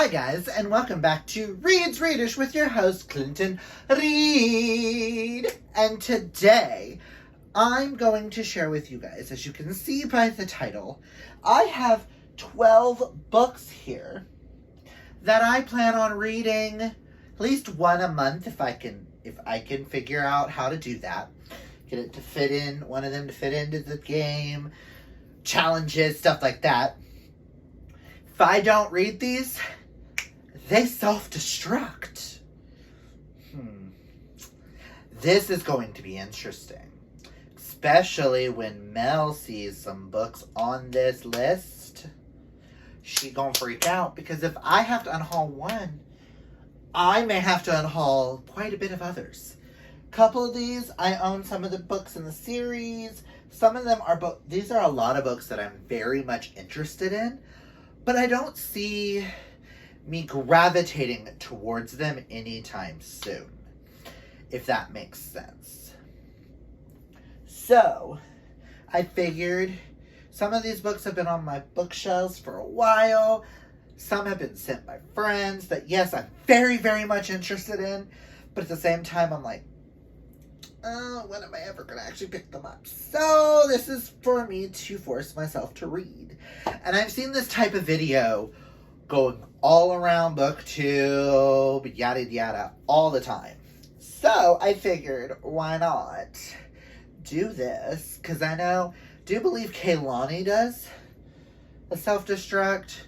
Hi guys, and welcome back to Reed's Readish with your host, Clinton Reed. And today, I'm going to share with you guys, as you can see by the title, I have 12 books here that I plan on reading at least one a month if I can figure out how to do that. Get it to fit in, one of them to fit into the game, challenges, stuff like that. If I don't read these, they self-destruct. This is going to be interesting. Especially when Mel sees some books on this list. She gonna freak out because if I have to unhaul one, I may have to unhaul quite a bit of others. Couple of these, I own some of the books in the series. Some of them are these are a lot of books that I'm very much interested in, but I don't see me gravitating towards them anytime soon, if that makes sense. So, I figured some of these books have been on my bookshelves for a while. Some have been sent by friends that, yes, I'm very, very much interested in, but at the same time, I'm like, when am I ever going to actually pick them up? So, this is for me to force myself to read. And I've seen this type of video going all around booktube, yada yada, all the time. So I figured, why not do this? Because do you believe Kaylani does a self-destruct?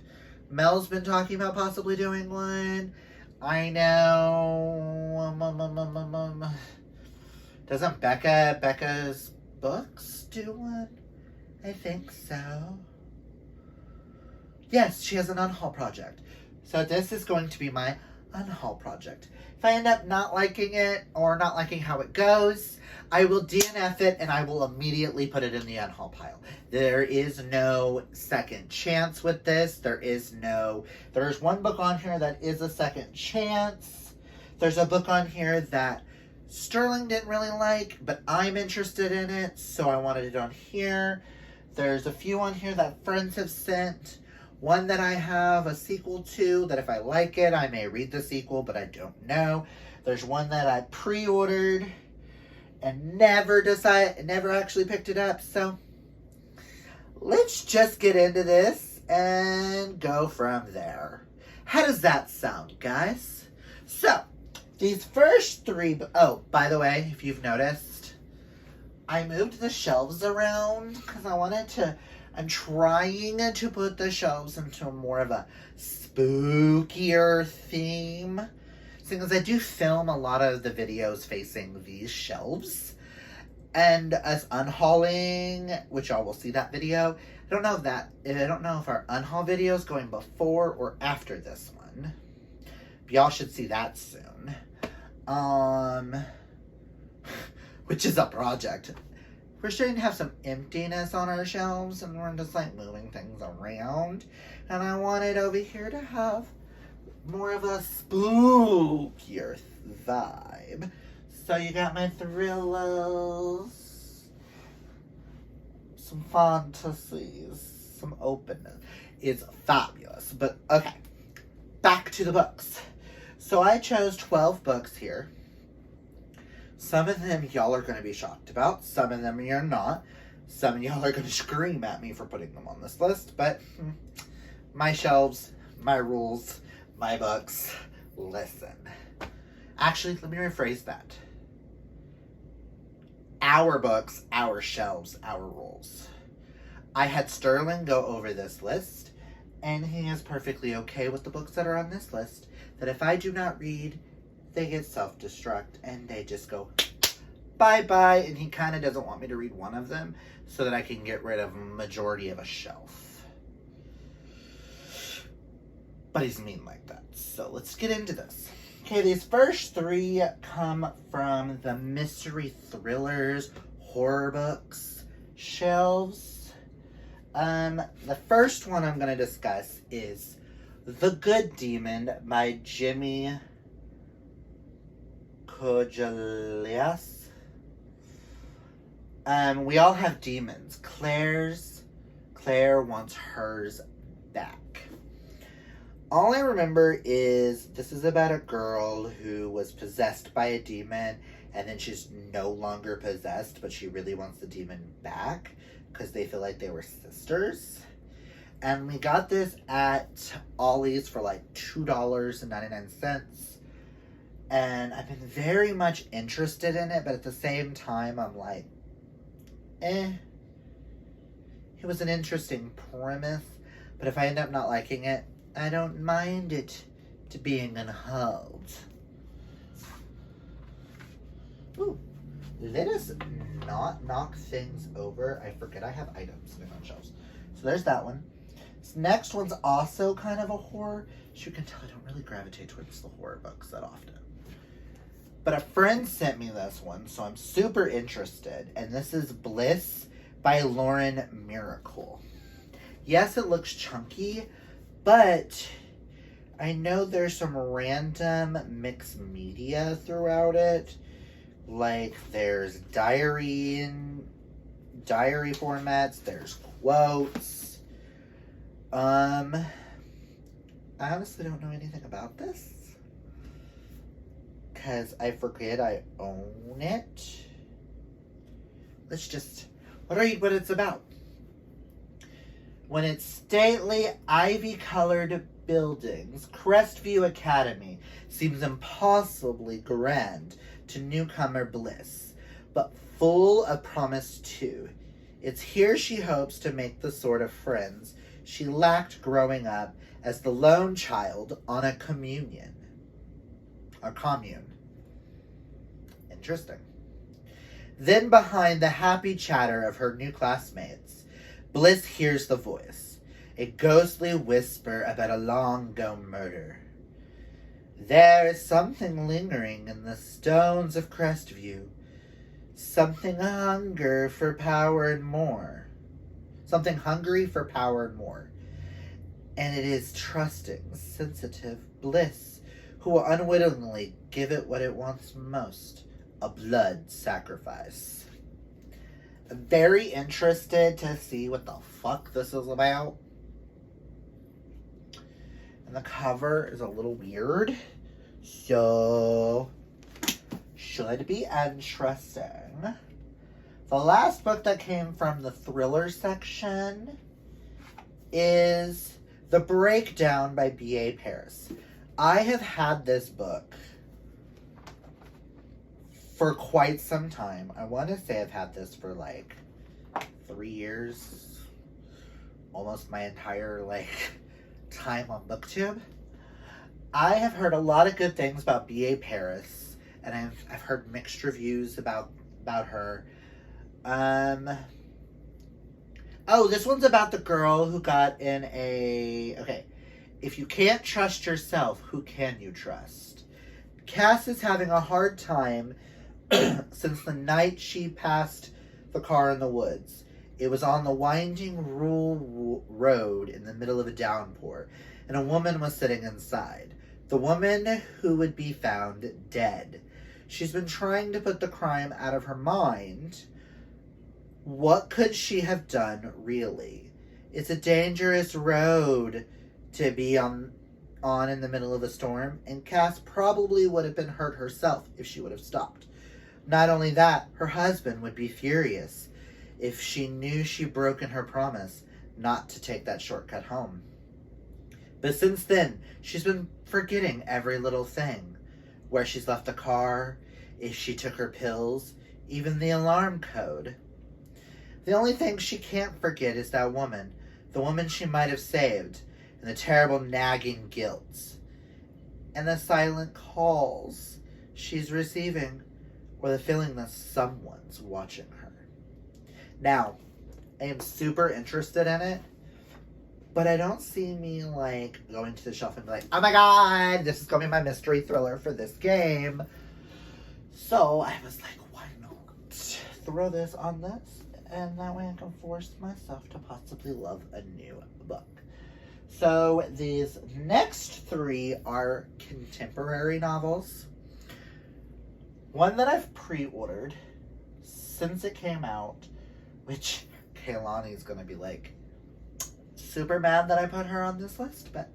Mel's been talking about possibly doing one. I know. Doesn't Becca's books do one? I think so. Yes, she has an Unhaul project. So this is going to be my Unhaul project. If I end up not liking it or not liking how it goes, I will DNF it and I will immediately put it in the Unhaul pile. There is no second chance with this. There's one book on here that is a second chance. There's a book on here that Sterling didn't really like, but I'm interested in it, so I wanted it on here. There's a few on here that friends have sent. One that I have a sequel to, that if I like it, I may read the sequel, but I don't know. There's one that I pre-ordered and never actually picked it up. So let's just get into this and go from there. How does that sound, guys? So these first three, oh, by the way, if you've noticed, I moved the shelves around because I'm trying to put the shelves into more of a spookier theme. Seeing as I do film a lot of the videos facing these shelves. And us unhauling, which y'all will see that video. I don't know if our unhaul video is going before or after this one. But y'all should see that soon. Which is a project. We're starting to have some emptiness on our shelves, and we're just like moving things around. And I wanted over here to have more of a spookier vibe. So you got my thrillers, some fantasies, some openness. It's fabulous. But okay, back to the books. So I chose 12 books here. Some of them y'all are going to be shocked about. Some of them you're not. Some of y'all are going to scream at me for putting them on this list. But my shelves, my rules, my books. Listen. Actually, let me rephrase that. Our books, our shelves, our rules. I had Sterling go over this list, and he is perfectly okay with the books that are on this list. That if I do not read, they get self-destruct and they just go bye-bye, and he kind of doesn't want me to read one of them so that I can get rid of a majority of a shelf. But he's mean like that. So let's get into this. Okay, these first three come from the mystery thrillers, horror books, shelves. The first one I'm going to discuss is The Good Demon by Jimmy Kojalias. We all have demons. Claire wants hers back. All I remember is this is about a girl who was possessed by a demon, and then she's no longer possessed, but she really wants the demon back because they feel like they were sisters. And we got this at Ollie's for like $2.99. And I've been very much interested in it, but at the same time, I'm like, It was an interesting premise, but if I end up not liking it, I don't mind it to being unhauled. Ooh, let us not knock things over. I forget I have items sitting on shelves. So there's that one. This next one's also kind of a horror. As you can tell, I don't really gravitate towards the horror books that often. But a friend sent me this one, so I'm super interested. And this is Bliss by Lauren Miracle. Yes, it looks chunky, but I know there's some random mixed media throughout it. Like, there's diary formats, there's quotes. I honestly don't know anything about this, because I forget I own it. Let's just, what it's about. When its stately, ivy-colored buildings, Crestview Academy seems impossibly grand to newcomer Bliss, but full of promise too. It's here she hopes to make the sort of friends she lacked growing up as the lone child on a commune. Interesting. Then behind the happy chatter of her new classmates, Bliss hears the voice, a ghostly whisper about a long-ago murder. There is something lingering in the stones of Crestview, something hungry for power and more. And it is trusting, sensitive Bliss who will unwittingly give it what it wants most, a blood sacrifice. I'm very interested to see what the fuck this is about. And the cover is a little weird, so should be interesting. The last book that came from the thriller section is The Breakdown by B.A. Paris. I have had this book for quite some time. I want to say I've had this for like 3 years. Almost my entire time on BookTube. I have heard a lot of good things about B.A. Paris, and I've heard mixed reviews about her. Oh, this one's about the girl who got in a... Okay. If you can't trust yourself, who can you trust? Cass is having a hard time since the night she passed the car in the woods. It was on the winding rural road in the middle of a downpour, and a woman was sitting inside. The woman who would be found dead. She's been trying to put the crime out of her mind. What could she have done, really? It's a dangerous road to be on in the middle of a storm, and Cass probably would have been hurt herself if she would have stopped. Not only that, her husband would be furious if she knew she'd broken her promise not to take that shortcut home. But since then, she's been forgetting every little thing. Where she's left the car, if she took her pills, even the alarm code. The only thing she can't forget is that woman, the woman she might have saved, and the terrible nagging guilt, and the silent calls she's receiving, or the feeling that someone's watching her. Now, I am super interested in it, but I don't see me going to the shelf and be like, oh my god, this is going to be my mystery thriller for this game. So I was like, why not throw this on this? And that way I can force myself to possibly love a new book. So these next 3 are contemporary novels. One that I've pre-ordered since it came out, which Kaylani's going to be super mad that I put her on this list, but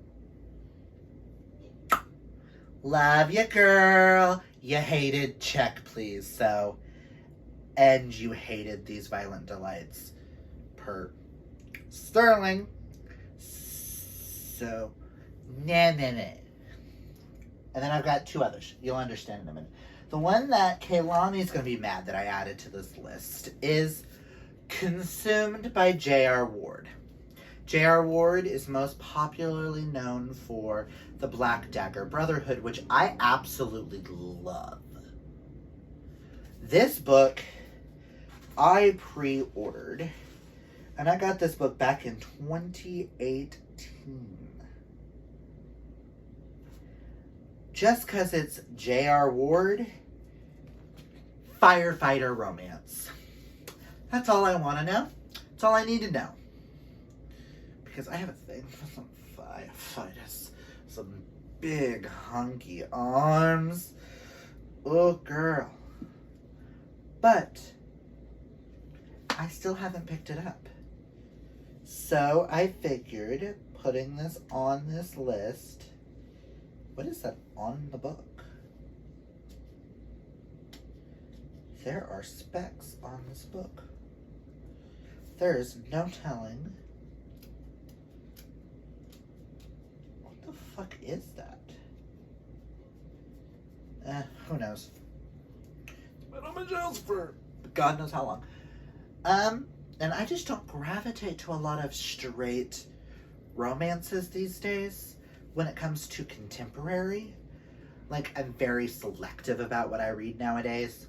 Love you, girl. You hated check, please. So, and you hated these violent delights. Per Sterling. So, nah. And then I've got two others. You'll understand in a minute. The one that Kaylani's going to be mad that I added to this list is Consumed by J.R. Ward. J.R. Ward is most popularly known for the Black Dagger Brotherhood, which I absolutely love. This book I pre-ordered, and I got this book back in 2018. Just because it's J.R. Ward, firefighter romance. That's all I want to know. That's all I need to know. Because I have a thing for some firefighters. Some big, hunky arms. Oh, girl. But I still haven't picked it up. So I figured putting this on this list. What is that on the book? There are specs on this book. There is no telling. What the fuck is that? Who knows? It's been on my shelves for God knows how long. And I just don't gravitate to a lot of straight romances these days when it comes to contemporary. Like, I'm very selective about what I read nowadays.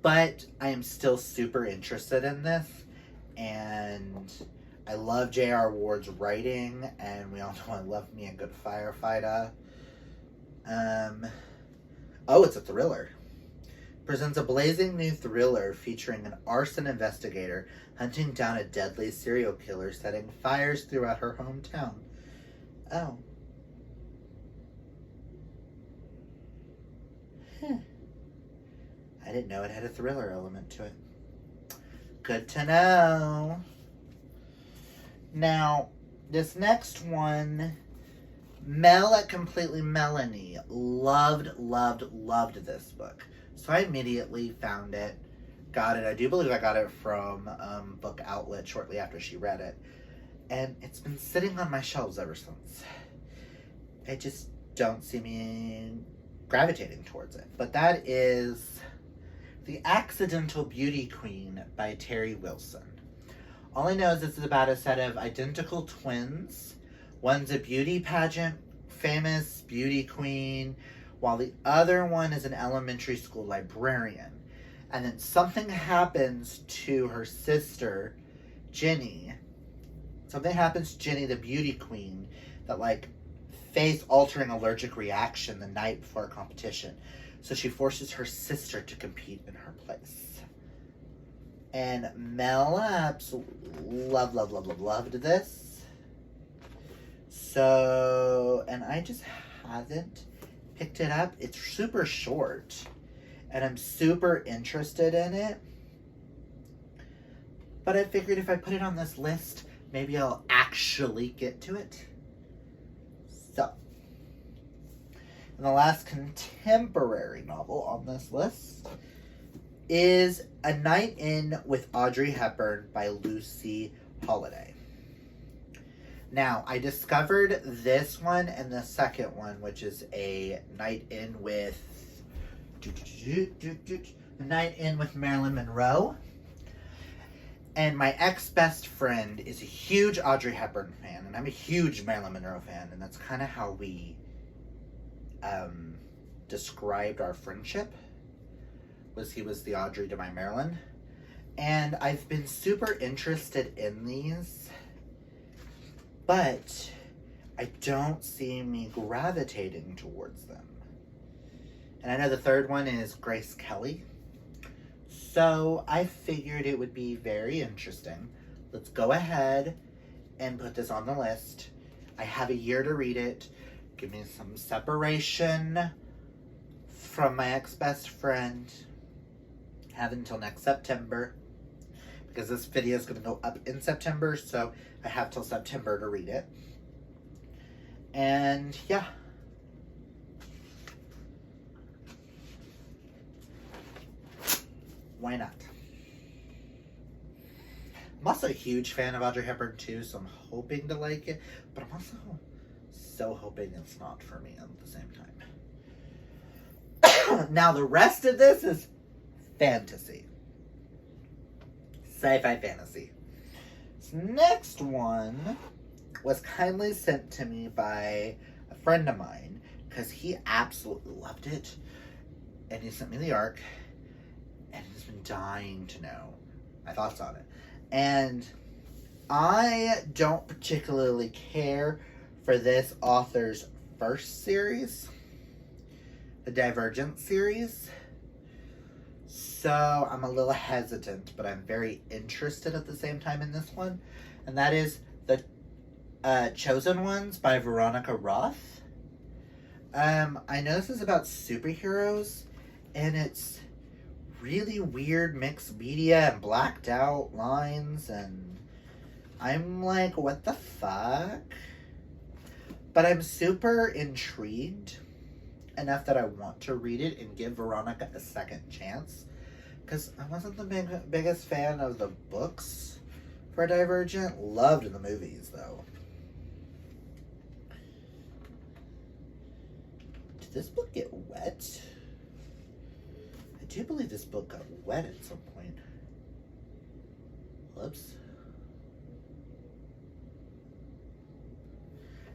But I am still super interested in this. And I love J.R. Ward's writing. And we all know I love me a good firefighter. Oh, it's a thriller. Presents a blazing new thriller featuring an arson investigator hunting down a deadly serial killer setting fires throughout her hometown. Oh. I didn't know it had a thriller element to it. Good to know. Now, this next one, Mel at Completely Melanie. Loved this book. So I immediately found it, got it. I do believe I got it from Book Outlet shortly after she read it. And it's been sitting on my shelves ever since. I just don't see me gravitating towards it. But that is The Accidental Beauty Queen by Terry Wilson. All I know is this is about a set of identical twins. One's a beauty pageant, famous beauty queen, while the other one is an elementary school librarian. And then something happens to her sister, Jenny. Something happens to Jenny, the beauty queen, that like face-altering allergic reaction the night before a competition. So she forces her sister to compete in her place. And Mel absolutely loved this. So, and I just haven't picked it up. It's super short. And I'm super interested in it. But I figured if I put it on this list, maybe I'll actually get to it. So, and the last contemporary novel on this list is A Night In with Audrey Hepburn by Lucy Holiday. Now, I discovered this one and the second one, which is A Night In with Marilyn Monroe. And my ex-best friend is a huge Audrey Hepburn fan, and I'm a huge Marilyn Monroe fan, and that's kind of how we described our friendship. He was the Audrey to my Marilyn. And I've been super interested in these, but I don't see me gravitating towards them. And I know the third one is Grace Kelly. So I figured it would be very interesting. Let's go ahead and put this on the list. I have a year to read it. Give me some separation from my ex-best friend. Have until next September. Because this video is going to go up in September. So I have till September to read it. And yeah. why not? I'm also a huge fan of Audrey Hepburn too, so I'm hoping to like it, but I'm also so hoping it's not for me at the same time. Now the rest of this is fantasy. Sci-fi fantasy. This next one was kindly sent to me by a friend of mine because he absolutely loved it. And he sent me the arc, and he's been dying to know my thoughts on it. And I don't particularly care for this author's first series, the Divergent series. So I'm a little hesitant, but I'm very interested at the same time in this one. And that is The Chosen Ones by Veronica Roth. I know this is about superheroes, and it's really weird mixed media and blacked out lines, and I'm like, what the fuck? But I'm super intrigued enough that I want to read it and give Veronica a second chance, because I wasn't the biggest fan of the books for Divergent. Loved the movies, though. Did this book get wet? I do believe this book got wet at some point. Whoops.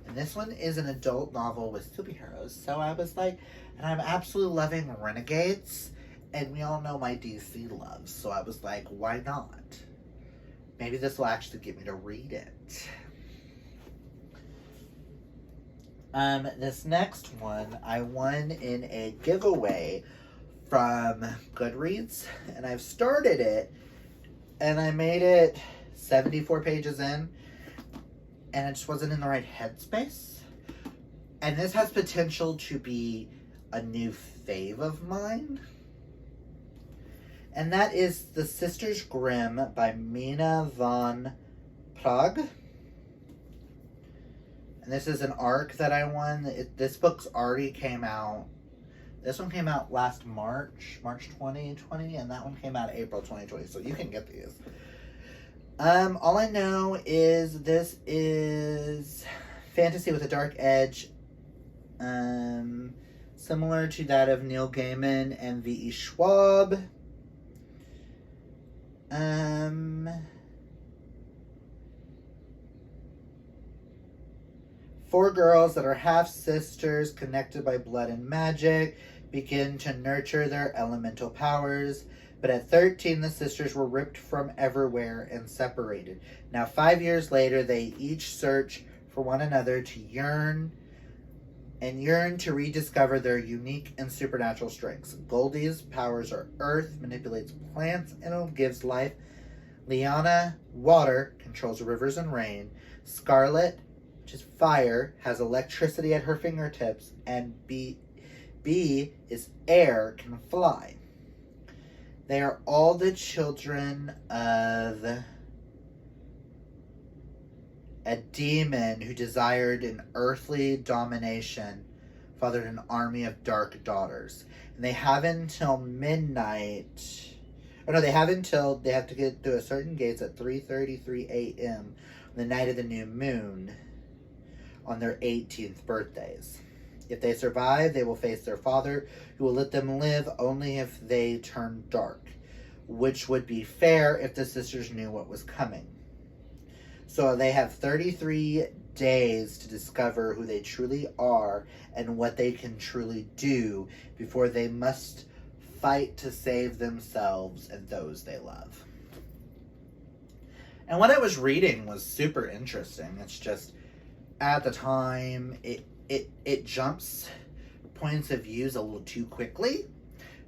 And this one is an adult novel with superheroes. So I was like, and I'm absolutely loving Renegades. And we all know my DC loves. So I was like, why not? Maybe this will actually get me to read it. This next one I won in a giveaway from Goodreads, and I've started it, and I made it 74 pages in, and it just wasn't in the right headspace. And this has potential to be a new fave of mine, and that is The Sisters Grimm by Mina von Prague. And this is an arc that I won. This book's already came out. This one came out last March 2020, and that one came out April 2020, so you can get these. All I know is this is fantasy with a dark edge, similar to that of Neil Gaiman and V.E. Schwab. Four girls that are half-sisters connected by blood and magic begin to nurture their elemental powers. But at 13, the sisters were ripped from everywhere and separated. Now, 5 years later, they each search for one another to yearn to rediscover their unique and supernatural strengths. Goldie's powers are earth, manipulates plants, and gives life. Liana, water, controls rivers and rain. Scarlet, which is fire, has electricity at her fingertips, and B is air, can fly. They are all the children of a demon who desired an earthly domination, fathered an army of dark daughters. And they have until midnight. Or no, they have to get through a certain gates at 3:33 a.m. on the night of the new moon on their 18th birthdays. If they survive, they will face their father, who will let them live only if they turn dark, which would be fair if the sisters knew what was coming. So they have 33 days to discover who they truly are and what they can truly do before they must fight to save themselves and those they love. And what I was reading was super interesting. It's just, at the time, it jumps points of views a little too quickly.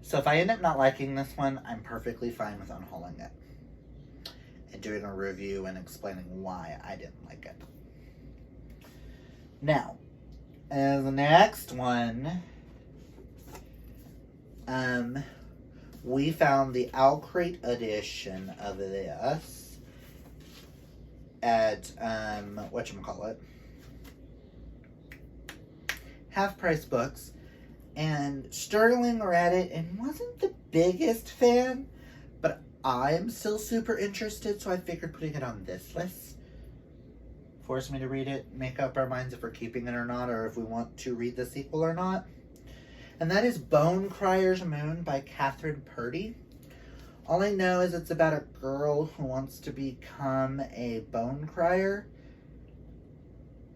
So if I end up not liking this one, I'm perfectly fine with unhauling it and doing a review and explaining why I didn't like it. Now, the next one, we found the Owlcrate edition of this at, whatchamacallit, Half Price Books, and Sterling read it and wasn't the biggest fan, I'm still super interested, so I figured putting it on this list. Force me to read it, make up our minds if we're keeping it or not, or if we want to read the sequel or not. And that is Bone Crier's Moon by Catherine Purdy. All I know is it's about a girl who wants to become a bone crier,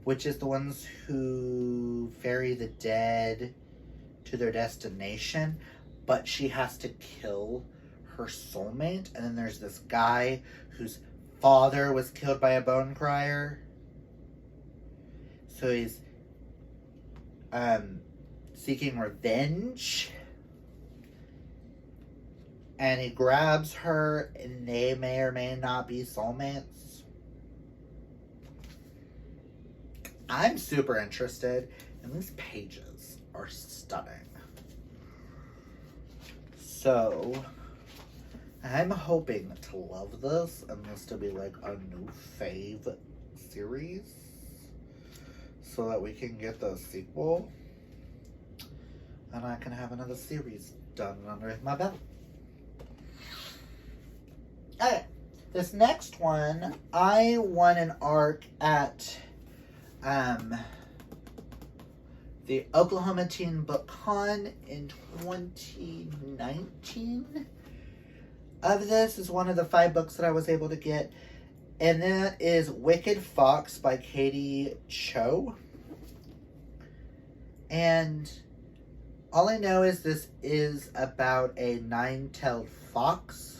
which is the ones who ferry the dead to their destination, but she has to kill her soulmate. And then there's this guy whose father was killed by a bone crier. So he's seeking revenge. And he grabs her, and they may or may not be soulmates. I'm super interested, and these pages are stunning. So, I'm hoping to love this, and this to be like a new fave series, so that we can get the sequel, and I can have another series done under my belt. Okay, this next one, I won an ARC at the Oklahoma Teen Book Con in 2019. Of this is one of the 5 books that I was able to get, and that is Wicked Fox by Katie Cho. And all I know is this is about a 9-tailed fox.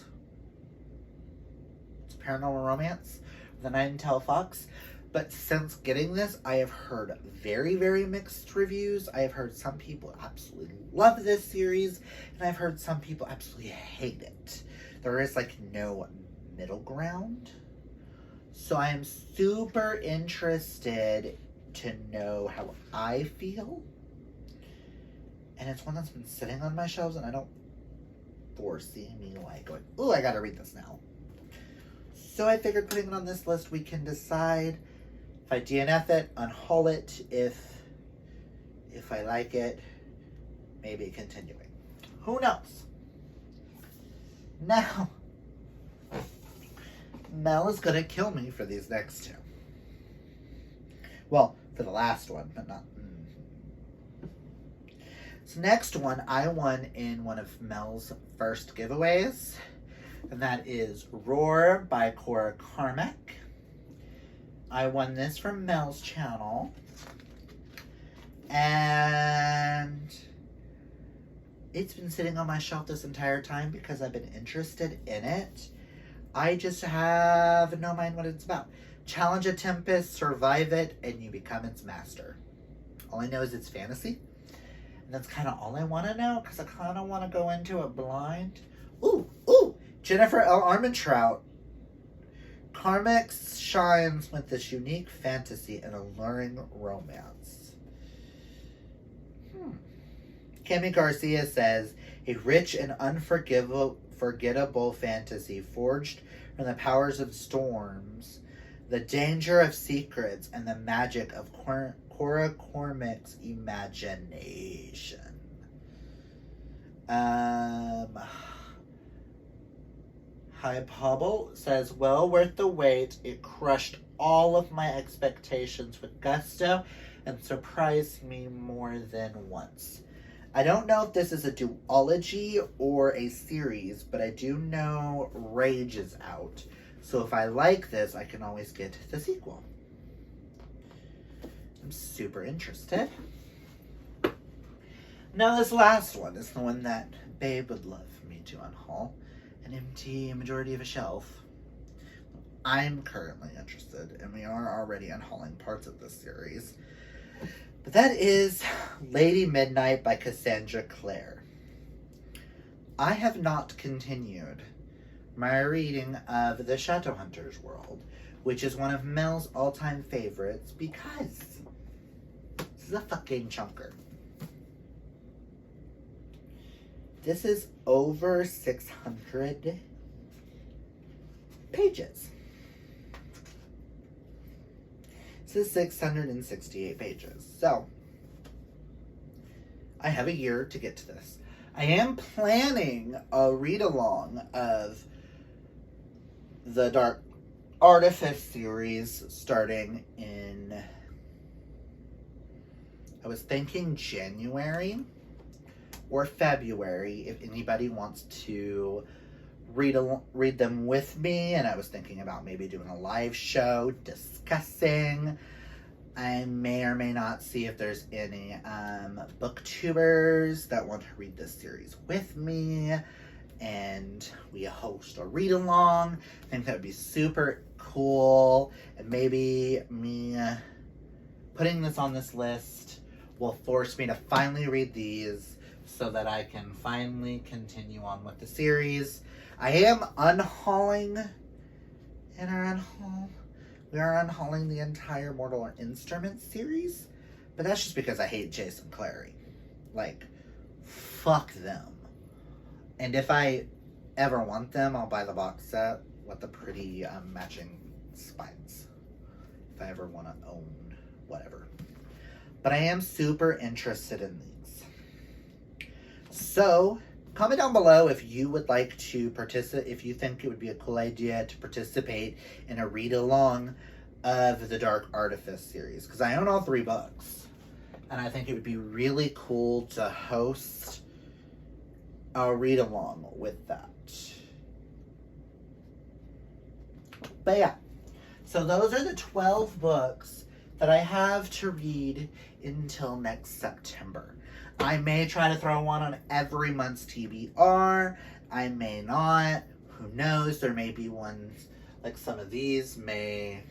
Paranormal romance with a 9-tailed fox. But since getting this, I have heard very, very mixed reviews. I have heard some people absolutely love this series, and I've heard some people absolutely hate it. There is like no middle ground. So I am super interested to know how I feel. And it's one that's been sitting on my shelves, and I don't foresee me like going, ooh, I gotta read this now. So I figured putting it on this list, we can decide if I DNF it, unhaul it, if I like it, maybe continuing. Who knows? Now, Mel is gonna kill me for these next 2. Well, for the last one, but not. So next one, I won in one of Mel's first giveaways. And that is Roar by Cora Carmack. I won this from Mel's channel. And it's been sitting on my shelf this entire time because I've been interested in it. I just have no mind what it's about. Challenge a tempest, survive it, and you become its master. All I know is it's fantasy. And that's kind of all I want to know, because I kind of want to go into it blind. Ooh! Jennifer L. Armentrout. Carmack shines with this unique fantasy and alluring romance. Cami Garcia says, a rich and unforgettable fantasy forged from the powers of storms, the danger of secrets, and the magic of Cora Cormack's imagination. Hi Pobble says, well worth the wait. It crushed all of my expectations with gusto and surprised me more than once. I don't know if this is a duology or a series, but I do know Rage is out. So if I like this, I can always get the sequel. I'm super interested. Now this last one is the one that Babe would love me to unhaul. An empty majority of a shelf. I'm currently interested, and we are already unhauling parts of this series. But that is Lady Midnight by Cassandra Clare. I have not continued my reading of the Shadowhunters world, which is one of Mel's all-time favorites because this is a fucking chunker. This is over 600 pages. This is 668 pages. So, I have a year to get to this. I am planning a read-along of the Dark Artifice series starting in, I was thinking January or February, if anybody wants to read them with me. And I was thinking about maybe doing a live show discussing. I may or may not see if there's any booktubers that want to read this series with me, and we host a read along. I think that would be super cool, and maybe me putting this on this list will force me to finally read these so that I can finally continue on with the series. I am unhauling in our unhaul. We are unhauling the entire Mortal Instruments series, but that's just because I hate Jason Clary. Like, fuck them. And if I ever want them, I'll buy the box set with the pretty matching spines. If I ever want to own whatever. But I am super interested in these. So, comment down below if you would like to participate, if you think it would be a cool idea to participate in a read-along of the Dark Artifice series. Because I own all 3 books. And I think it would be really cool to host a read-along with that. But yeah. So those are the 12 books that I have to read until next September. I may try to throw one on every month's TBR. I may not. Who knows? There may be ones, like some of these may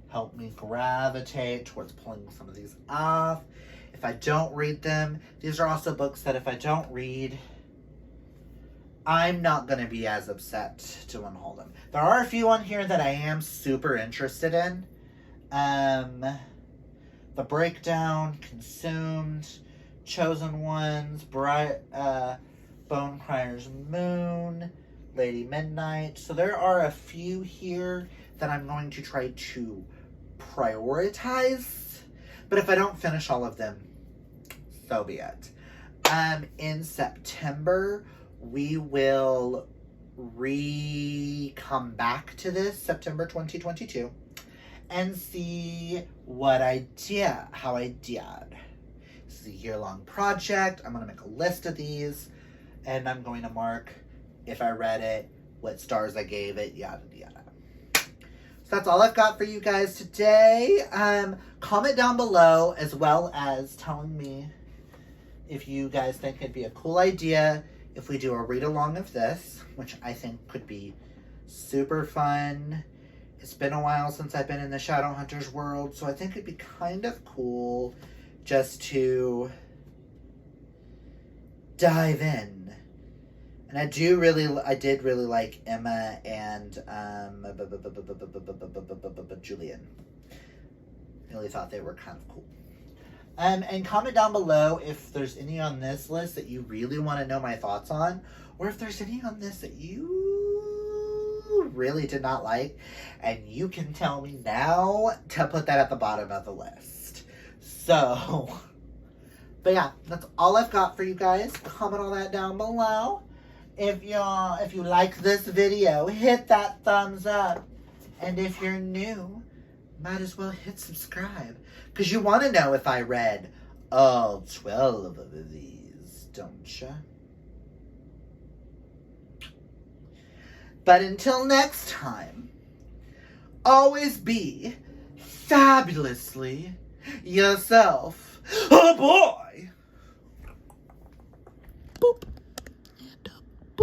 help me gravitate towards pulling some of these off. If I don't read them, these are also books that if I don't read, I'm not going to be as upset to unhaul them. There are a few on here that I am super interested in. The Breakdown, Consumed, Chosen Ones, Bone Crier's Moon, Lady Midnight. So there are a few here that I'm going to try to prioritize. But if I don't finish all of them, so be it. In September, we will come back to this, September 2022, and see how I did. This is a year-long project. I'm going to make a list of these, and I'm going to mark if I read it, what stars I gave it, yada, yada. So that's all I've got for you guys today. Comment down below, as well as telling me if you guys think it'd be a cool idea if we do a read-along of this, which I think could be super fun. It's been a while since I've been in the Shadowhunters world, so I think it'd be kind of cool just to dive in. And I did really like Emma and Julian. Really thought they were kind of cool. And comment down below if there's any on this list that you really want to know my thoughts on, or if there's any on this that you really did not like, and you can tell me now to put that at the bottom of the list. So, but yeah, that's all I've got for you guys. Comment all that down below. If you like this video, hit that thumbs up. And if you're new, might as well hit subscribe. Because you want to know if I read all 12 of these, don't you? But until next time, always be fabulously yourself. Oh boy! Boop.